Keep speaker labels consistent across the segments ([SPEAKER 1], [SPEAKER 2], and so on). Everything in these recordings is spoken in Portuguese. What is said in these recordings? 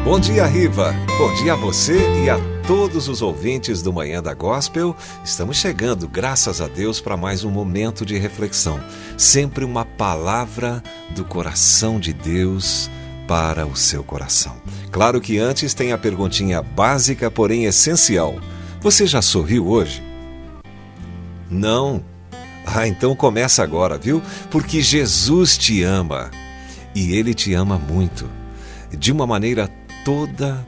[SPEAKER 1] Bom dia, Riva. Bom dia a você e a todos os ouvintes do Manhã da Gospel. Estamos chegando, graças a Deus, para mais um momento de reflexão. Sempre uma palavra do coração de Deus para o seu coração. Claro que antes tem a perguntinha básica, porém essencial. Você já sorriu hoje? Não? Então começa agora, viu? Porque Jesus te ama. E Ele te ama muito. De uma maneira toda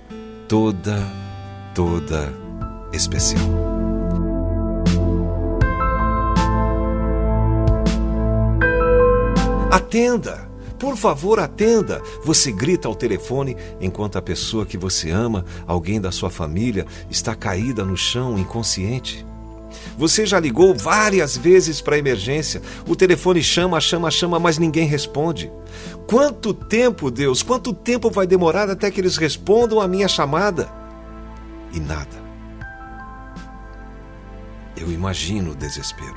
[SPEAKER 1] especial. Atenda! Por favor, atenda! Você grita ao telefone enquanto a pessoa que você ama, alguém da sua família, está caída no chão, inconsciente. Você já ligou várias vezes para a emergência. O telefone chama, mas ninguém responde. Quanto tempo, Deus? Quanto tempo vai demorar até que eles respondam a minha chamada? E nada. Eu imagino o desespero.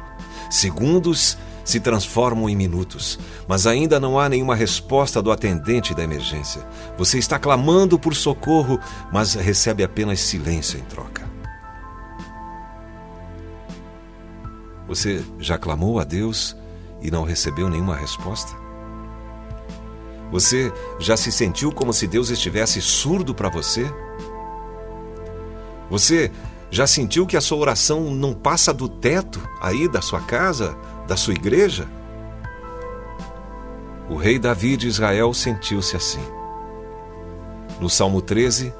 [SPEAKER 1] Segundos se transformam em minutos, mas ainda não há nenhuma resposta do atendente da emergência. Você está clamando por socorro, mas recebe apenas silêncio em troca. Você já clamou a Deus e não recebeu nenhuma resposta? Você já se sentiu como se Deus estivesse surdo para você? Você já sentiu que a sua oração não passa do teto aí da sua casa, da sua igreja? O rei Davi de Israel sentiu-se assim. No Salmo 13,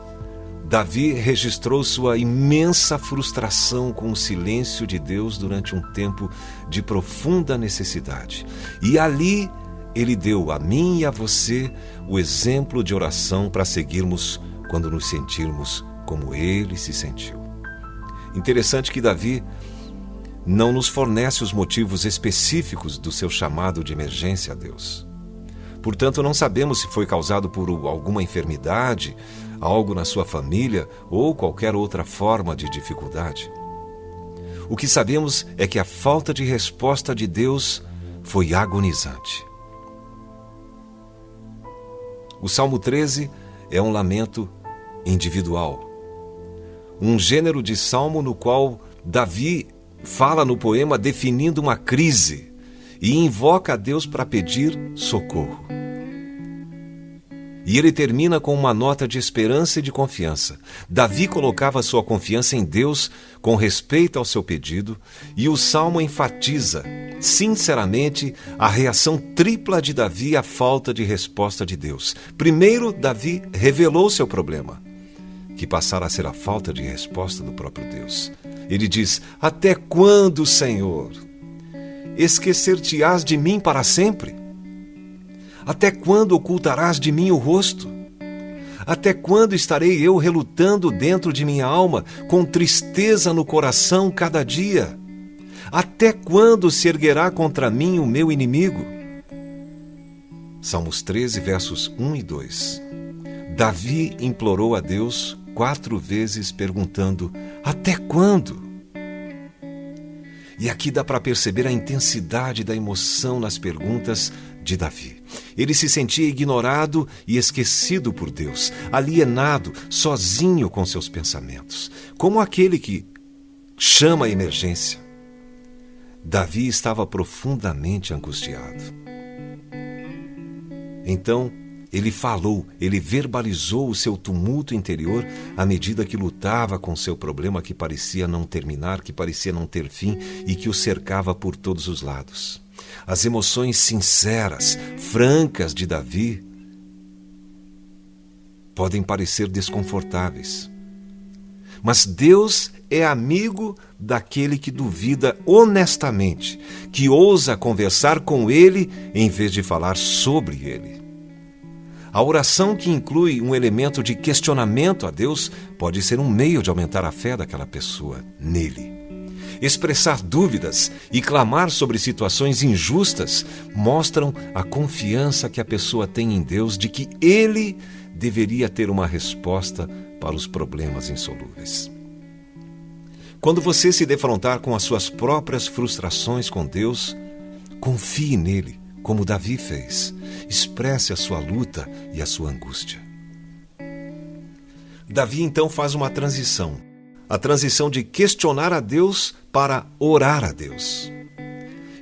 [SPEAKER 1] Davi registrou sua imensa frustração com o silêncio de Deus durante um tempo de profunda necessidade. E ali ele deu a mim e a você o exemplo de oração para seguirmos quando nos sentirmos como ele se sentiu. Interessante que Davi não nos fornece os motivos específicos do seu chamado de emergência a Deus. Portanto, não sabemos se foi causado por alguma enfermidade, algo na sua família ou qualquer outra forma de dificuldade. O que sabemos é que a falta de resposta de Deus foi agonizante. O Salmo 13 é um lamento individual. Um gênero de salmo no qual Davi fala no poema definindo uma crise e invoca a Deus para pedir socorro. E ele termina com uma nota de esperança e de confiança. Davi colocava sua confiança em Deus com respeito ao seu pedido, e o salmo enfatiza, sinceramente, a reação tripla de Davi à falta de resposta de Deus. Primeiro, Davi revelou seu problema, que passara a ser a falta de resposta do próprio Deus. Ele diz: até quando, Senhor? Esquecer-te-ás de mim para sempre? Até quando ocultarás de mim o rosto? Até quando estarei eu relutando dentro de minha alma, com tristeza no coração cada dia? Até quando se erguerá contra mim o meu inimigo? Salmos 13, versos 1 e 2. Davi implorou a Deus 4 vezes perguntando: até quando? E aqui dá para perceber a intensidade da emoção nas perguntas de Davi. Ele se sentia ignorado e esquecido por Deus, alienado, sozinho com seus pensamentos, como aquele que chama a emergência. Davi estava profundamente angustiado. Então, ele falou, ele verbalizou o seu tumulto interior à medida que lutava com seu problema que parecia não terminar, que parecia não ter fim e que o cercava por todos os lados. As emoções sinceras, francas de Davi podem parecer desconfortáveis. Mas Deus é amigo daquele que duvida honestamente, que ousa conversar com Ele em vez de falar sobre Ele. A oração que inclui um elemento de questionamento a Deus pode ser um meio de aumentar a fé daquela pessoa nele. Expressar dúvidas e clamar sobre situações injustas mostram a confiança que a pessoa tem em Deus de que Ele deveria ter uma resposta para os problemas insolúveis. Quando você se defrontar com as suas próprias frustrações com Deus, confie nele, como Davi fez. Expresse a sua luta e a sua angústia. Davi então faz uma transição. A transição de questionar a Deus para orar a Deus.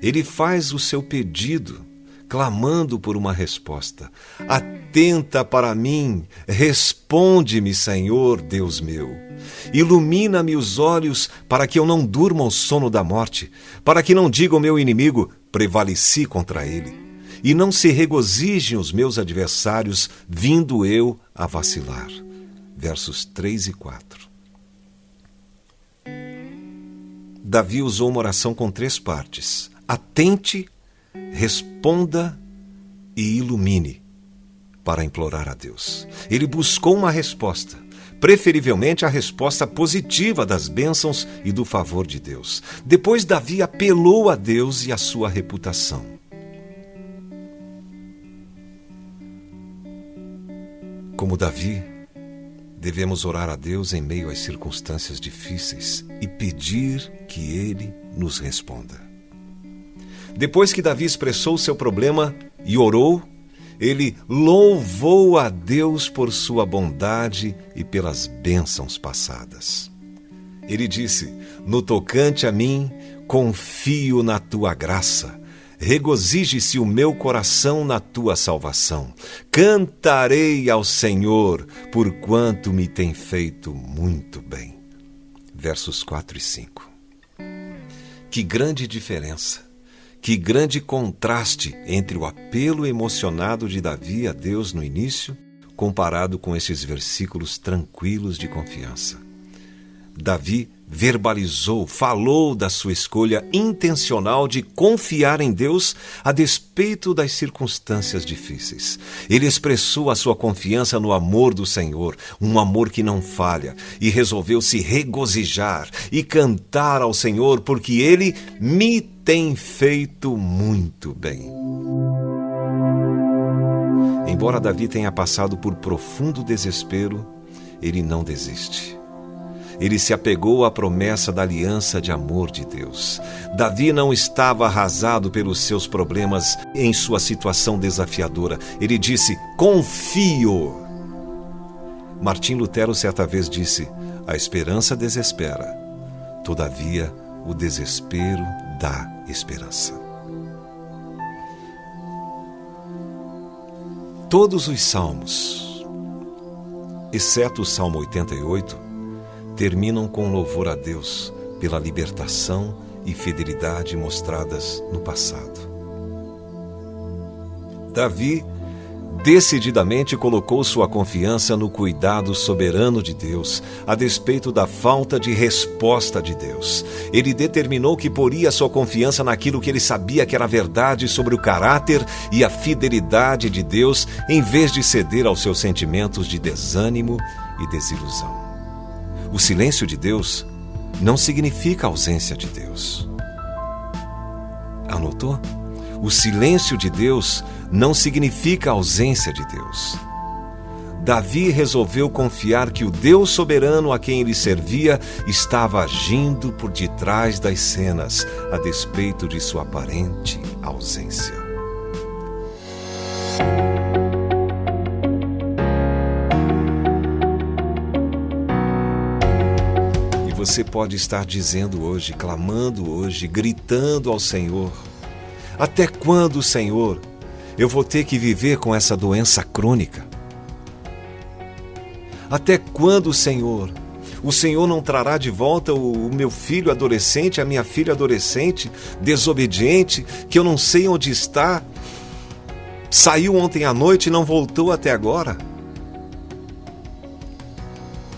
[SPEAKER 1] Ele faz o seu pedido, clamando por uma resposta. Atenta para mim, responde-me, Senhor, Deus meu. Ilumina-me os olhos para que eu não durma o sono da morte, para que não diga o meu inimigo, prevaleci contra ele, e não se regozijem os meus adversários, vindo eu a vacilar. Versos 3 e 4. Davi usou uma oração com 3 partes. Atente, responda e ilumine para implorar a Deus. Ele buscou uma resposta, preferivelmente a resposta positiva das bênçãos e do favor de Deus. Depois Davi apelou a Deus e a sua reputação. Como Davi, devemos orar a Deus em meio às circunstâncias difíceis e pedir que Ele nos responda. Depois que Davi expressou seu problema e orou, ele louvou a Deus por sua bondade e pelas bênçãos passadas. Ele disse: no tocante a mim, confio na tua graça. Regozije-se o meu coração na tua salvação. Cantarei ao Senhor, porquanto me tem feito muito bem. Versos 4 e 5. Que grande diferença! Que grande contraste entre o apelo emocionado de Davi a Deus no início, comparado com esses versículos tranquilos de confiança. Davi verbalizou, falou da sua escolha intencional de confiar em Deus a despeito das circunstâncias difíceis. Ele expressou a sua confiança no amor do Senhor, um amor que não falha, e resolveu se regozijar e cantar ao Senhor, porque Ele me tem feito muito bem. Embora Davi tenha passado por profundo desespero, ele não desiste. Ele se apegou à promessa da aliança de amor de Deus. Davi não estava arrasado pelos seus problemas em sua situação desafiadora. Ele disse: confio. Martim Lutero certa vez disse: a esperança desespera, todavia o desespero dá esperança. Todos os salmos, exceto o Salmo 88, terminam com louvor a Deus pela libertação e fidelidade mostradas no passado. Davi decididamente colocou sua confiança no cuidado soberano de Deus, a despeito da falta de resposta de Deus. Ele determinou que poria sua confiança naquilo que ele sabia que era verdade sobre o caráter e a fidelidade de Deus, em vez de ceder aos seus sentimentos de desânimo e desilusão. O silêncio de Deus não significa ausência de Deus. Anotou? O silêncio de Deus não significa ausência de Deus. Davi resolveu confiar que o Deus soberano a quem ele servia estava agindo por detrás das cenas, a despeito de sua aparente ausência. Você pode estar dizendo hoje, clamando hoje, gritando ao Senhor: até quando, Senhor, eu vou ter que viver com essa doença crônica? Até quando, Senhor, o Senhor não trará de volta o meu filho adolescente, a minha filha adolescente, desobediente, que eu não sei onde está, saiu ontem à noite e não voltou até agora?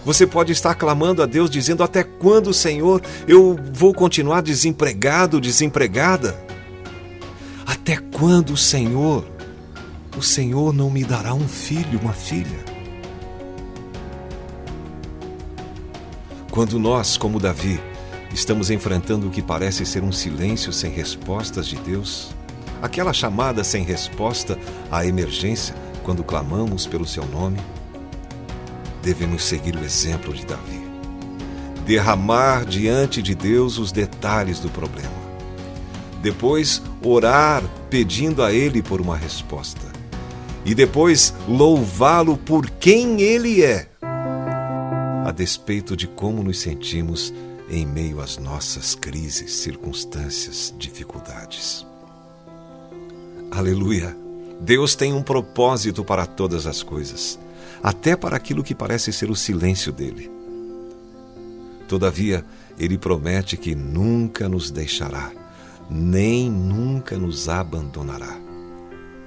[SPEAKER 1] Você pode estar clamando a Deus dizendo: até quando, Senhor, eu vou continuar desempregado, desempregada? Até quando, Senhor, o Senhor não me dará um filho, uma filha? Quando nós, como Davi, estamos enfrentando o que parece ser um silêncio sem respostas de Deus, aquela chamada sem resposta à emergência quando clamamos pelo seu nome, devemos seguir o exemplo de Davi. Derramar diante de Deus os detalhes do problema. Depois, orar pedindo a Ele por uma resposta. E depois, louvá-lo por quem Ele é. despeito de como nos sentimos em meio às nossas crises, circunstâncias, dificuldades. Aleluia! Deus tem um propósito para todas as coisas, até para aquilo que parece ser o silêncio dele. Todavia, ele promete que nunca nos deixará, nem nunca nos abandonará.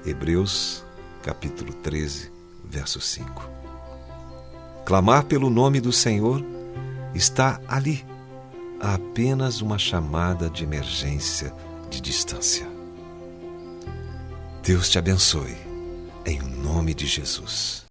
[SPEAKER 1] Hebreus, capítulo 13, verso 5. Clamar pelo nome do Senhor está ali, a apenas uma chamada de emergência de distância. Deus te abençoe, em nome de Jesus.